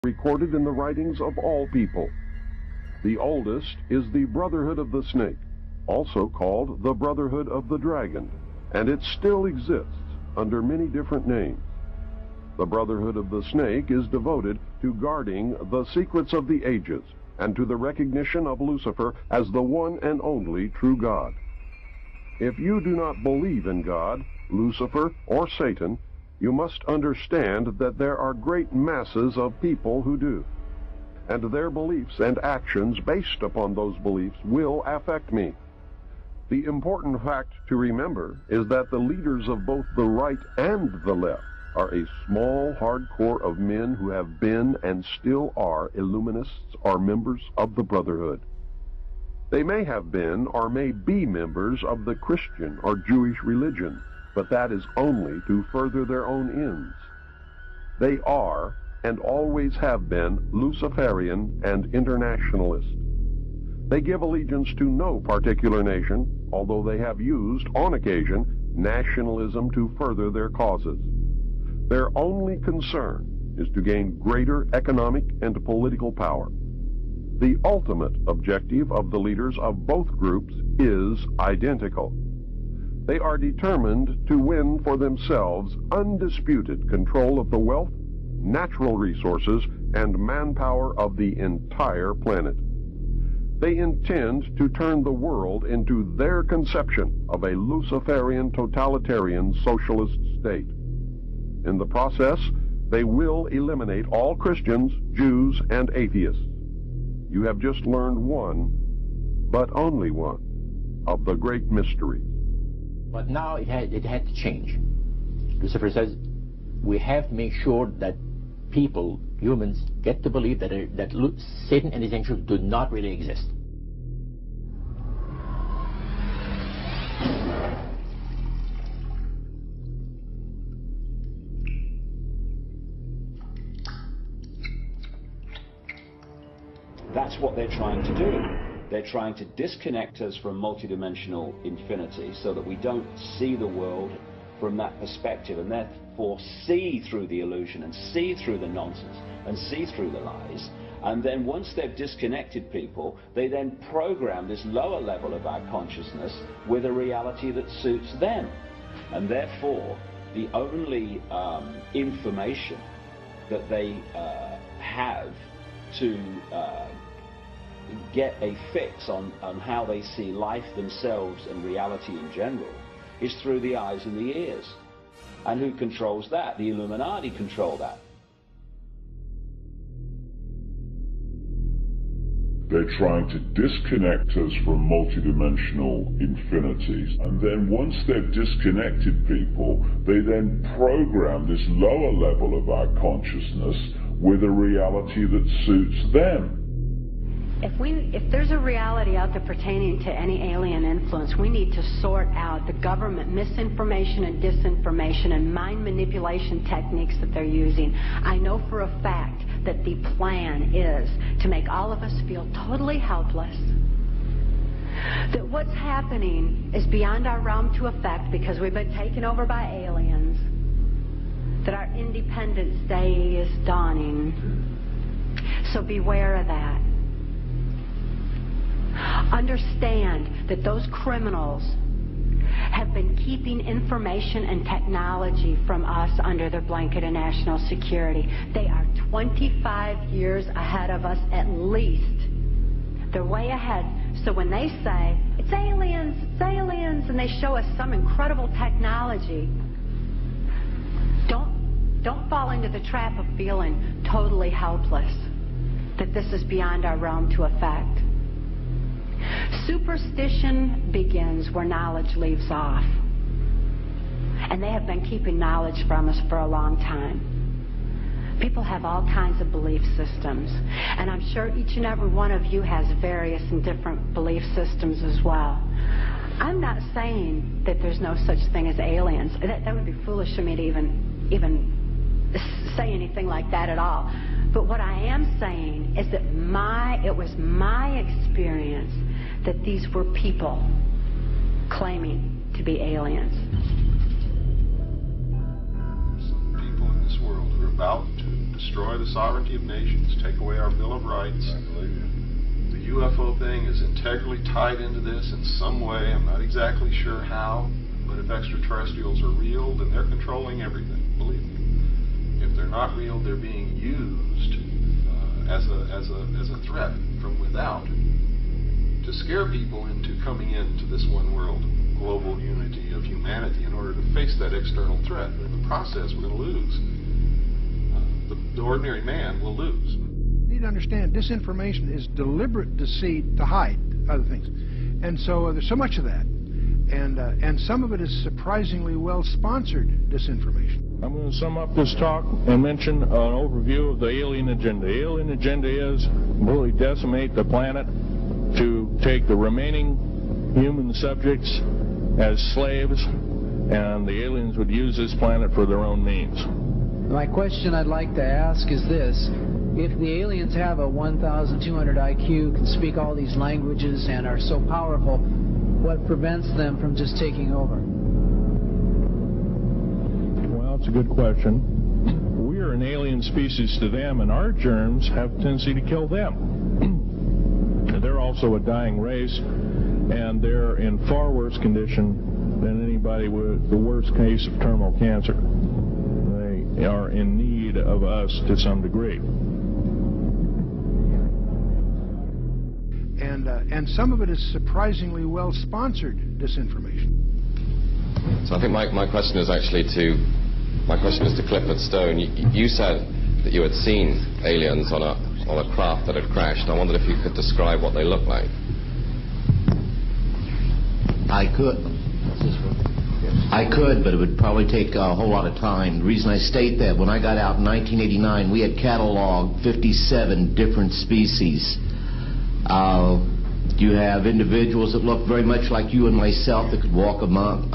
recorded in the writings of all people. The oldest is the Brotherhood of the Snake, also called the Brotherhood of the Dragon, and it still exists under many different names. The Brotherhood of the Snake is devoted to guarding the secrets of the ages and to the recognition of Lucifer as the one and only true God. If you do not believe in God, Lucifer, or Satan, you must understand that there are great masses of people who do, and their beliefs and actions based upon those beliefs will affect me. The important fact to remember is that the leaders of both the right and the left are a small, hard core of men who have been and still are Illuminists or members of the Brotherhood. They may have been or may be members of the Christian or Jewish religion, but that is only to further their own ends. They are, and always have been, Luciferian and internationalist. They give allegiance to no particular nation, although they have used, on occasion, nationalism to further their causes. Their only concern is to gain greater economic and political power. The ultimate objective of the leaders of both groups is identical. They are determined to win for themselves undisputed control of the wealth, natural resources, and manpower of the entire planet. They intend to turn the world into their conception of a Luciferian totalitarian socialist state. In the process, they will eliminate all Christians, Jews, and atheists. You have just learned one, but only one, of the great mysteries. But now it had to change. Lucifer says we have to make sure that people, humans, get to believe that Satan and his angels do not really exist. That's what they're trying to do. They're trying to disconnect us from multidimensional infinity so that we don't see the world from that perspective and therefore see through the illusion and see through the nonsense and see through the lies. And then once they've disconnected people, they then program this lower level of our consciousness with a reality that suits them. And therefore, the only information that they have to get a fix on how they see life themselves and reality in general is through the eyes and the ears. And who controls that? The Illuminati control that. They're trying to disconnect us from multidimensional infinities, and then once they've disconnected people, they then program this lower level of our consciousness with a reality that suits them. If there's a reality out there pertaining to any alien influence, we need to sort out the government misinformation and disinformation and mind manipulation techniques that they're using. I know for a fact that the plan is to make all of us feel totally helpless, that what's happening is beyond our realm to affect because we've been taken over by aliens, that our Independence Day is dawning. So beware of that. Understand that those criminals have been keeping information and technology from us under their blanket of national security. They are 25 years ahead of us at least. They're way ahead. So when they say, it's aliens, and they show us some incredible technology, don't fall into the trap of feeling totally helpless, that this is beyond our realm to affect. Superstition begins where knowledge leaves off. And they have been keeping knowledge from us for a long time. People have all kinds of belief systems. And I'm sure each and every one of you has various and different belief systems as well. I'm not saying that there's no such thing as aliens. That would be foolish of me to even say anything like that at all. But what I am saying is that it was my experience that these were people claiming to be aliens. Some people in this world are about to destroy the sovereignty of nations, take away our Bill of Rights. The UFO thing is integrally tied into this in some way. I'm not exactly sure how, but if extraterrestrials are real, then they're controlling everything, believe me. If they're not real, they're being used as a threat from without to scare people into coming into this one world global unity of humanity in order to face that external threat. But in the process, we're going to lose. The ordinary man will lose. You need to understand, disinformation is deliberate deceit to hide other things. And so there's so much of that. And some of it is surprisingly well-sponsored disinformation. I'm going to sum up this talk and mention an overview of the alien agenda. The alien agenda is really decimate the planet, to take the remaining human subjects as slaves, and the aliens would use this planet for their own means. My question I'd like to ask is this: if the aliens have a 1,200 IQ, can speak all these languages, and are so powerful, what prevents them from just taking over? Well, it's a good question. We are an alien species to them, and our germs have a tendency to kill them. They're also a dying race, and they're in far worse condition than anybody with the worst case of terminal cancer. They are in need of us to some degree. And some of it is surprisingly well-sponsored disinformation. So I think my question is actually to Clifford Stone. You said that you had seen aliens on a craft that had crashed. I wondered if you could describe what they looked like. I could, but it would probably take a whole lot of time. The reason I state that, when I got out in 1989, we had cataloged 57 different species. You have individuals that look very much like you and myself that could walk among